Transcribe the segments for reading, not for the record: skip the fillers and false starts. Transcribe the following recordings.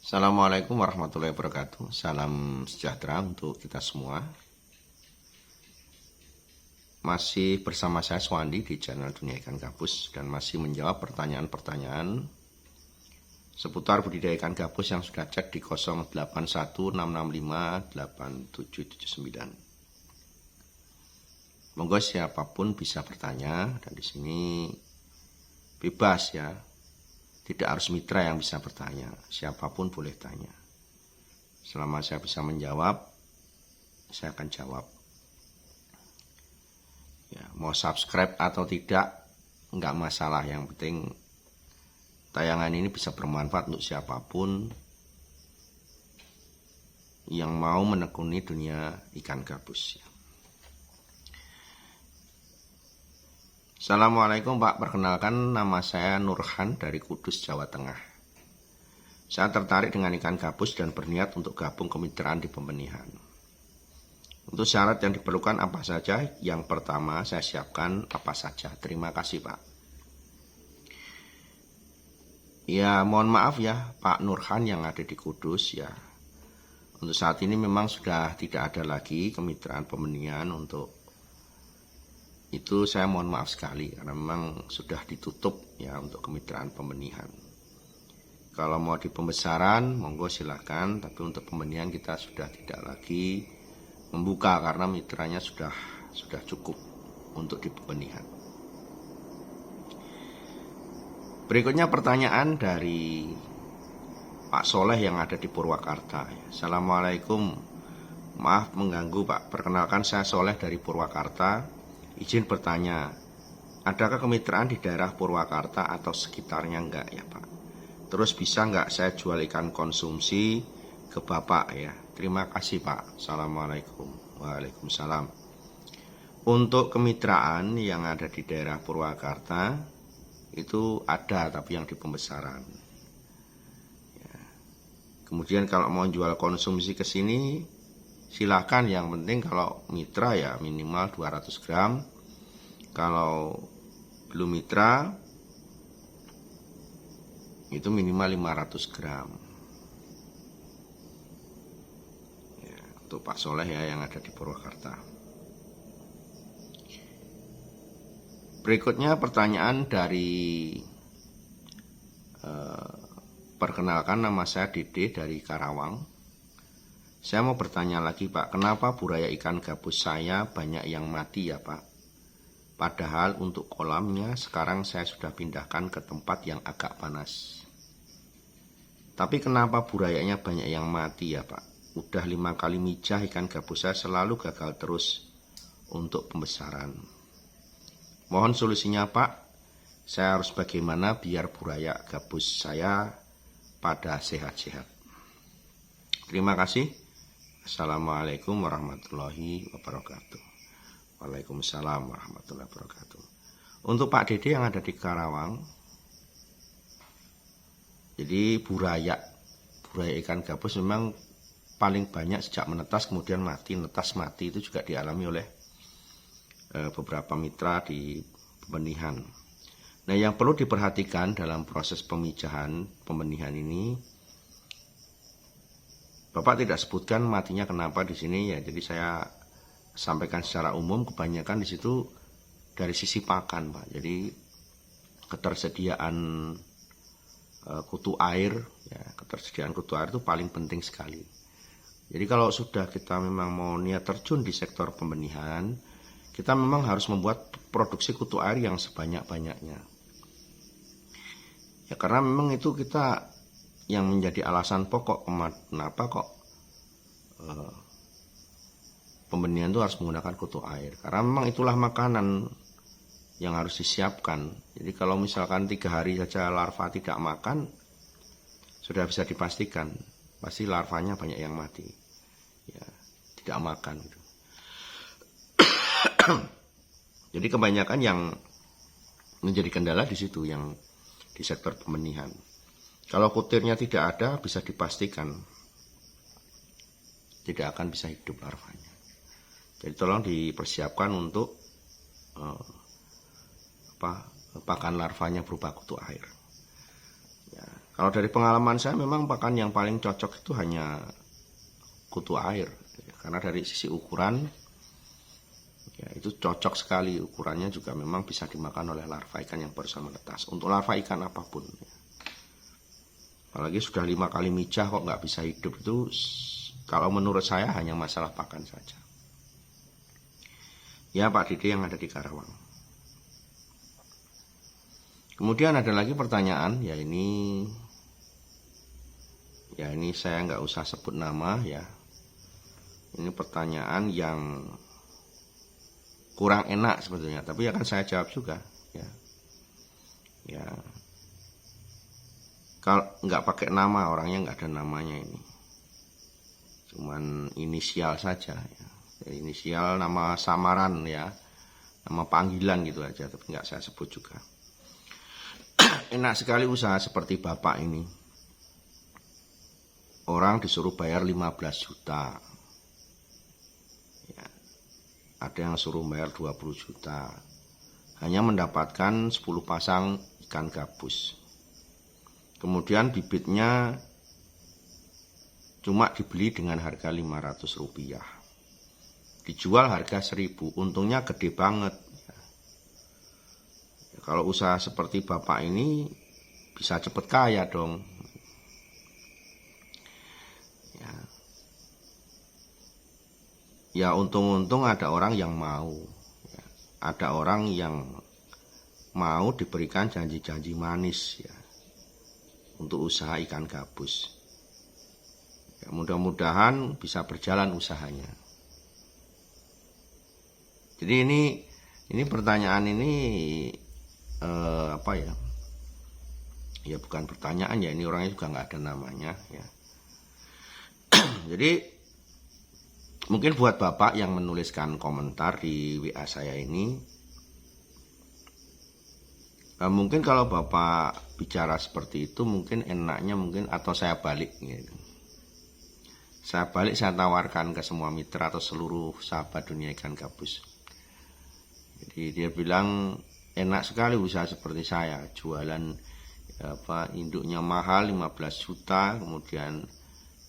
Assalamualaikum warahmatullahi wabarakatuh. Salam sejahtera untuk kita semua. Masih bersama saya Swandi di channel Dunia Ikan Gabus dan masih menjawab pertanyaan-pertanyaan seputar budidaya ikan gabus yang sudah cek di 0816658779. Monggo siapapun bisa bertanya dan di sini bebas ya. Tidak harus mitra yang bisa bertanya, siapapun boleh tanya. Selama saya bisa menjawab, saya akan jawab. Ya, mau subscribe atau tidak, enggak masalah. Yang penting tayangan ini bisa bermanfaat untuk siapapun yang mau menekuni dunia ikan gabus. Assalamualaikum Pak, perkenalkan nama saya Nurhan dari Kudus, Jawa Tengah. Saya tertarik dengan ikan gabus dan berniat untuk gabung kemitraan di pembenihan. Untuk syarat yang diperlukan apa saja? Yang pertama saya siapkan apa saja. Terima kasih Pak. Ya mohon maaf ya Pak Nurhan yang ada di Kudus ya. Untuk saat ini memang sudah tidak ada lagi kemitraan pembenihan. Untuk itu saya mohon maaf sekali karena memang sudah ditutup ya untuk kemitraan pembenihan. Kalau mau di pembesaran monggo silahkan, tapi untuk pembenihan kita sudah tidak lagi membuka karena mitranya sudah cukup untuk di pembenihan. Berikutnya pertanyaan dari Pak Soleh yang ada di Purwakarta. Assalamualaikum, maaf mengganggu Pak, perkenalkan saya Soleh dari Purwakarta. Izin bertanya, adakah kemitraan di daerah Purwakarta atau sekitarnya enggak ya Pak? Terus bisa enggak saya jual ikan konsumsi ke Bapak ya? Terima kasih Pak. Assalamualaikum. Waalaikumsalam. Untuk kemitraan yang ada di daerah Purwakarta itu ada, tapi yang di pembesaran. Ya. Kemudian kalau mau jual konsumsi ke sini silakan, yang penting kalau mitra ya minimal 200 gram. Kalau belum mitra itu minimal 500 gram ya, untuk Pak Soleh ya yang ada di Purwakarta. Berikutnya pertanyaan dari perkenalkan nama saya Dede dari Karawang. Saya mau bertanya lagi Pak, kenapa buraya ikan gabus saya banyak yang mati ya Pak? Padahal untuk kolamnya sekarang saya sudah pindahkan ke tempat yang agak panas. Tapi kenapa burayanya banyak yang mati ya Pak? Udah 5 kali mijah ikan gabus saya selalu gagal terus untuk pembesaran. Mohon solusinya Pak, saya harus bagaimana biar buraya gabus saya pada sehat-sehat. Terima kasih. Assalamualaikum warahmatullahi wabarakatuh. Waalaikumsalam warahmatullahi wabarakatuh. Untuk Pak Dede yang ada di Karawang, jadi buraya ikan gabus memang paling banyak sejak menetas kemudian mati. Netas mati itu juga dialami oleh beberapa mitra di pembenihan. Nah, yang perlu diperhatikan dalam proses pemijahan pembenihan ini, Bapak tidak sebutkan matinya kenapa di sini ya, jadi saya sampaikan secara umum. Kebanyakan di situ dari sisi pakan Pak. Jadi ketersediaan kutu air ya, ketersediaan kutu air itu paling penting sekali. Jadi kalau sudah kita memang mau niat terjun di sektor pembenihan, kita memang harus membuat produksi kutu air yang sebanyak-banyaknya. Ya karena memang itu kita yang menjadi alasan pokok kenapa kok pembenihan itu harus menggunakan kutu air, karena memang itulah makanan yang harus disiapkan. Jadi kalau misalkan 3 hari saja larva tidak makan, sudah bisa dipastikan pasti larvanya banyak yang mati ya, tidak makan gitu. Jadi kebanyakan yang menjadi kendala di situ, yang di sektor pembenihan. Kalau kutirnya tidak ada, bisa dipastikan tidak akan bisa hidup larvanya. Jadi tolong dipersiapkan untuk pakan larvanya berupa kutu air. Ya, Kalau dari pengalaman saya memang pakan yang paling cocok itu hanya kutu air, karena dari sisi ukuran ya itu cocok sekali, ukurannya juga memang bisa dimakan oleh larva ikan yang baru menetas. Untuk larva ikan apapun, apalagi sudah 5 kali mijah kok nggak bisa hidup, itu kalau menurut saya hanya masalah pakan saja. Ya Pak Dede yang ada di Karawang. Kemudian ada lagi pertanyaan, ya ini saya nggak usah sebut nama ya. Ini pertanyaan yang kurang enak sebetulnya, tapi akan saya jawab juga ya. Ya, kalau nggak pakai nama, orangnya nggak ada namanya ini, cuman inisial saja ya. Inisial, nama samaran ya, nama panggilan gitu aja, tapi nggak saya sebut juga. Enak sekali usaha seperti Bapak ini. Orang disuruh bayar 15 juta. Ya, ada yang suruh bayar 20 juta. Hanya mendapatkan 10 pasang ikan gabus. Kemudian bibitnya cuma dibeli dengan harga 500 rupiah. Dijual harga 1000, untungnya gede banget. Ya, kalau usaha seperti Bapak ini bisa cepet kaya dong. Ya untung-untung ada orang yang mau ya. Ada orang yang mau diberikan janji-janji manis ya, untuk usaha ikan gabus ya, mudah-mudahan bisa berjalan usahanya. Jadi ini pertanyaan ini apa ya, ya bukan pertanyaan ya, ini orangnya juga nggak ada namanya ya. Jadi mungkin buat Bapak yang menuliskan komentar di WA saya ini, mungkin kalau Bapak bicara seperti itu mungkin enaknya mungkin, atau saya balik gitu. Saya tawarkan ke semua mitra atau seluruh sahabat dunia ikan gabus. Jadi dia bilang enak sekali usaha seperti saya, jualan induknya mahal 15 juta, kemudian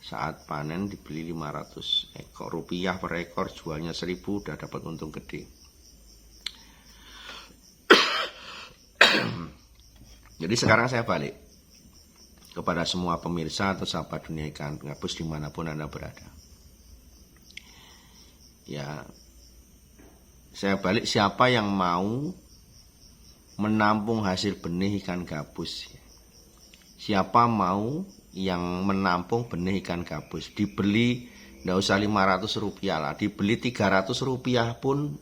saat panen dibeli 500 ekor rupiah per ekor, jualnya 1000, udah dapat untung gede. Jadi sekarang saya balik kepada semua pemirsa atau sahabat dunia ikan gabus dimanapun Anda berada. Ya, saya balik, siapa yang mau menampung hasil benih ikan gabus, siapa mau yang menampung benih ikan gabus, dibeli nggak usah 500 rupiah lah, dibeli 300 rupiah pun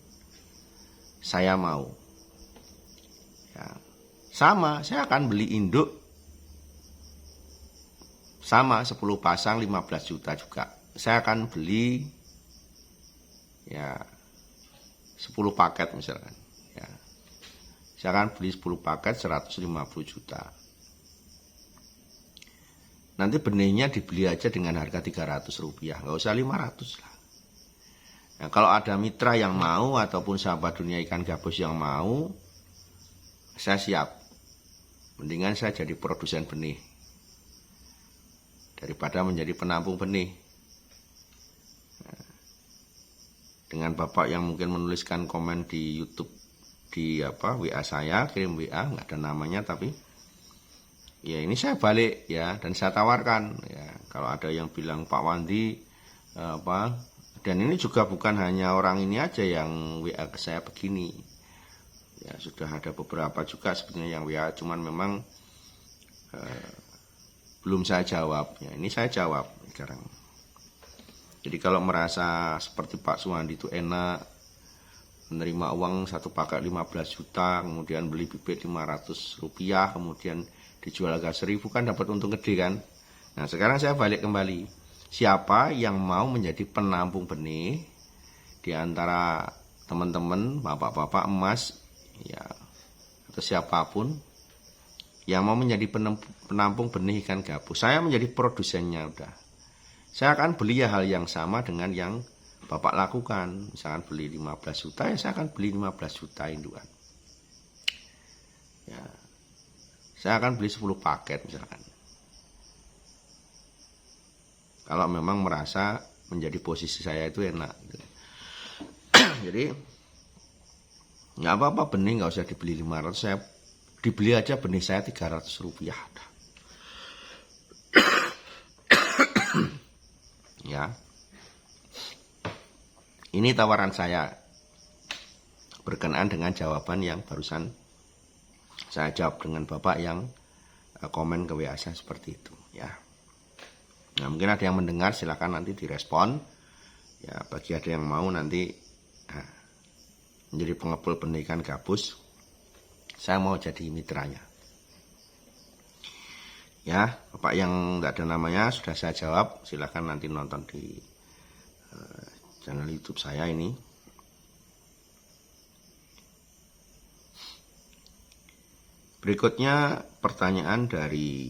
saya mau ya. Sama, saya akan beli induk sama 10 pasang 15 juta juga, saya akan beli ya 10 paket misalkan ya. Saya akan beli 10 paket 150 juta. Nanti benihnya dibeli aja dengan harga 300 rupiah, nggak usah 500 lah. Nah, kalau ada mitra yang mau ataupun sahabat dunia ikan gabus yang mau, saya siap. Mendingan saya jadi produsen benih daripada menjadi penampung benih. Nah, dengan Bapak yang mungkin menuliskan komen di YouTube, di WA saya, kirim WA, nggak ada namanya, tapi ya ini saya balik ya, dan saya tawarkan ya, kalau ada yang bilang Pak Wandi dan ini juga bukan hanya orang ini aja yang WA ke saya begini ya, sudah ada beberapa juga sebenarnya yang WA, cuman memang belum saya jawab ya, ini saya jawab sekarang. Jadi kalau merasa seperti Pak Suwandi itu enak menerima uang satu paket 15 juta, kemudian beli bibit 500 rupiah, kemudian dijual harga 1000, kan dapat untung gede kan. Nah sekarang saya balik kembali, siapa yang mau menjadi penampung benih di antara teman-teman, bapak-bapak, emas ya, atau siapapun yang mau menjadi penampung benih ikan gabus, saya menjadi produsennya udah. Saya akan beli ya hal yang sama dengan yang Bapak lakukan. Misalkan beli 15 juta ya saya akan beli 15 juta indukan ya. Saya akan beli 10 paket misalkan. kalau memang merasa menjadi posisi saya itu enak gitu. Jadi nggak apa-apa, benih nggak usah dibeli 500, saya dibeli aja benih saya 300 rupiah. Ya, ini tawaran saya berkenaan dengan jawaban yang barusan saya jawab dengan Bapak yang komen ke WA saya seperti itu ya. Nah, mungkin ada yang mendengar, silakan nanti direspon ya. Bagi ada yang mau nanti menjadi pengepul benih ikan gabus, saya mau jadi mitranya ya. Bapak yang tidak ada namanya sudah saya jawab, silakan nanti nonton di channel YouTube saya ini. Berikutnya pertanyaan dari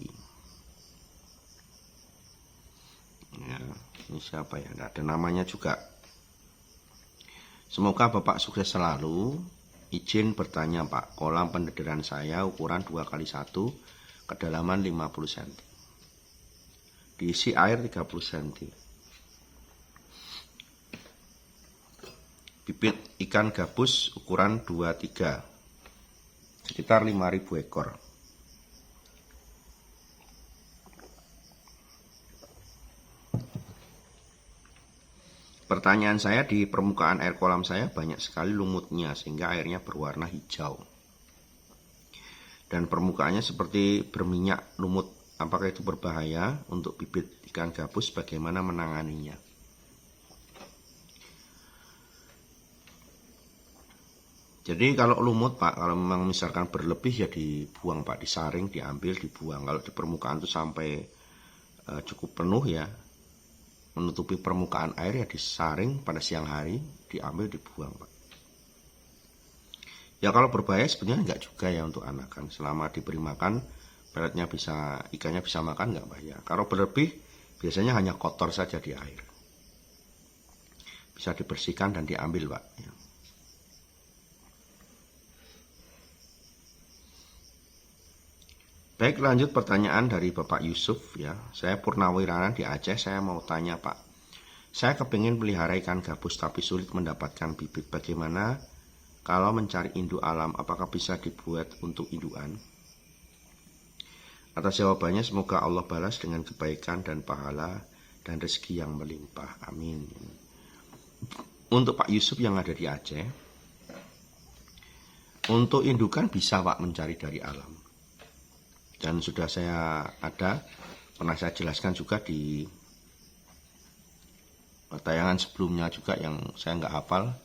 ya, ini siapa ya, tidak ada namanya juga. Semoga Bapak sukses selalu. Izin bertanya Pak, kolam pendederan saya ukuran 2x1, kedalaman 50 cm, diisi air 30 cm. Bibit ikan gabus ukuran 23, sekitar 5.000 ekor. Pertanyaan saya, di permukaan air kolam saya banyak sekali lumutnya sehingga airnya berwarna hijau. Dan permukaannya seperti berminyak lumut. Apakah itu berbahaya untuk bibit ikan gabus? Bagaimana menanganinya? Jadi kalau lumut Pak, kalau memang misalkan berlebih ya dibuang Pak, disaring, diambil, dibuang. Kalau di permukaan itu sampai cukup penuh ya, menutupi permukaan air ya disaring pada siang hari, diambil, dibuang Pak. Ya kalau berbahaya sebenarnya enggak juga ya untuk anakan. Selama diberi makan, peletnya bisa, ikannya bisa makan, enggak bahaya. Kalau berlebih biasanya hanya kotor saja di air. Bisa dibersihkan dan diambil Pak ya. Baik, lanjut pertanyaan dari Bapak Yusuf ya. Saya Purnawirawan di Aceh. Saya mau tanya Pak, saya kepingin pelihara ikan gabus tapi sulit mendapatkan bibit. Bagaimana kalau mencari induk alam? Apakah bisa dibuat untuk indukan? Atas jawabannya semoga Allah balas dengan kebaikan dan pahala dan rezeki yang melimpah. Amin. Untuk Pak Yusuf yang ada di Aceh, untuk indukan bisa Pak mencari dari alam. Dan sudah pernah saya jelaskan juga di tayangan sebelumnya juga yang saya nggak hafal,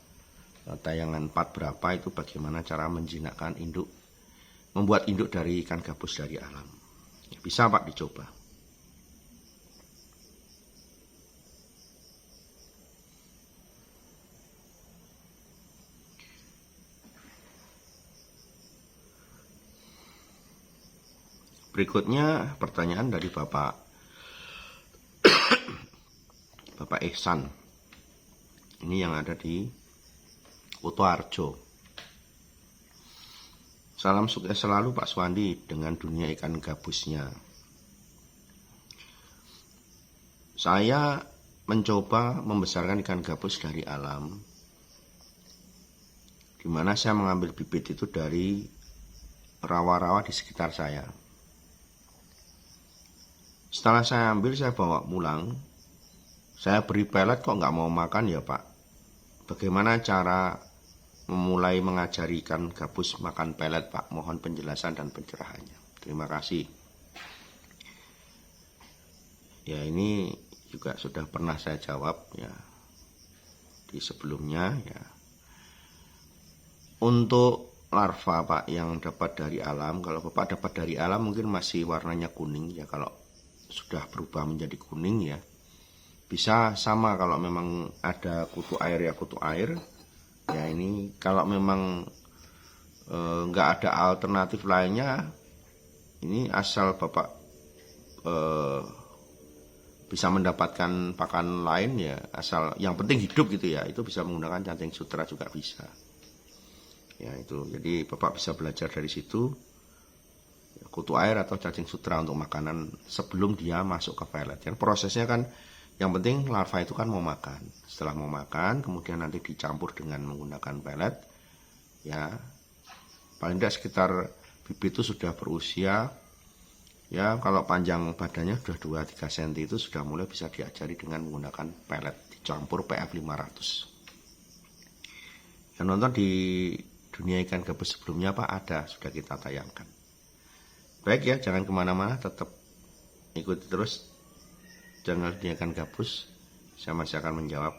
tayangan 4 berapa itu, bagaimana cara menjinakkan induk, membuat induk dari ikan gabus dari alam. Bisa Pak dicoba. Berikutnya pertanyaan dari Bapak Ihsan. Ini yang ada di Kutoarjo. Salam sukses selalu Pak Suwandi dengan dunia ikan gabusnya. Saya mencoba membesarkan ikan gabus dari alam, di mana saya mengambil bibit itu dari rawa-rawa di sekitar saya. Setelah saya ambil, saya bawa pulang, saya beri pelet kok nggak mau makan ya Pak. Bagaimana cara memulai mengajari ikan gabus makan pelet Pak? Mohon penjelasan dan pencerahannya. Terima kasih. Ya ini juga sudah pernah saya jawab ya di sebelumnya ya. Untuk larva Pak yang dapat dari alam, kalau Bapak dapat dari alam mungkin masih warnanya kuning ya. Kalau sudah berubah menjadi kuning ya bisa sama. Kalau memang ada kutu air ya kutu air ya. Ini kalau memang nggak ada alternatif lainnya, ini asal Bapak bisa mendapatkan pakan lain ya, asal yang penting hidup gitu ya, itu bisa menggunakan cacing sutra juga bisa ya. Itu jadi Bapak bisa belajar dari situ, kutu air atau cacing sutra untuk makanan sebelum dia masuk ke pelet. Kan prosesnya kan Yang penting larva itu kan mau makan. Setelah mau makan, kemudian nanti dicampur dengan menggunakan pelet. Ya, paling tidak sekitar bibit itu sudah berusia, ya kalau panjang badannya sudah 2-3 cm itu sudah mulai bisa diajari dengan menggunakan pelet dicampur PF 500. Yang nonton di dunia ikan gabus sebelumnya Pak ada, sudah kita tayangkan. Baik ya, jangan kemana-mana, tetap ikuti terus channel dunia ikan gabus. Saya masih akan menjawab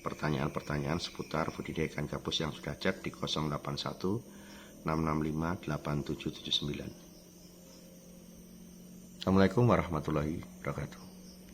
pertanyaan-pertanyaan seputar budidaya ikan gabus yang sudah chat di 081 665 8779. Assalamualaikum warahmatullahi wabarakatuh.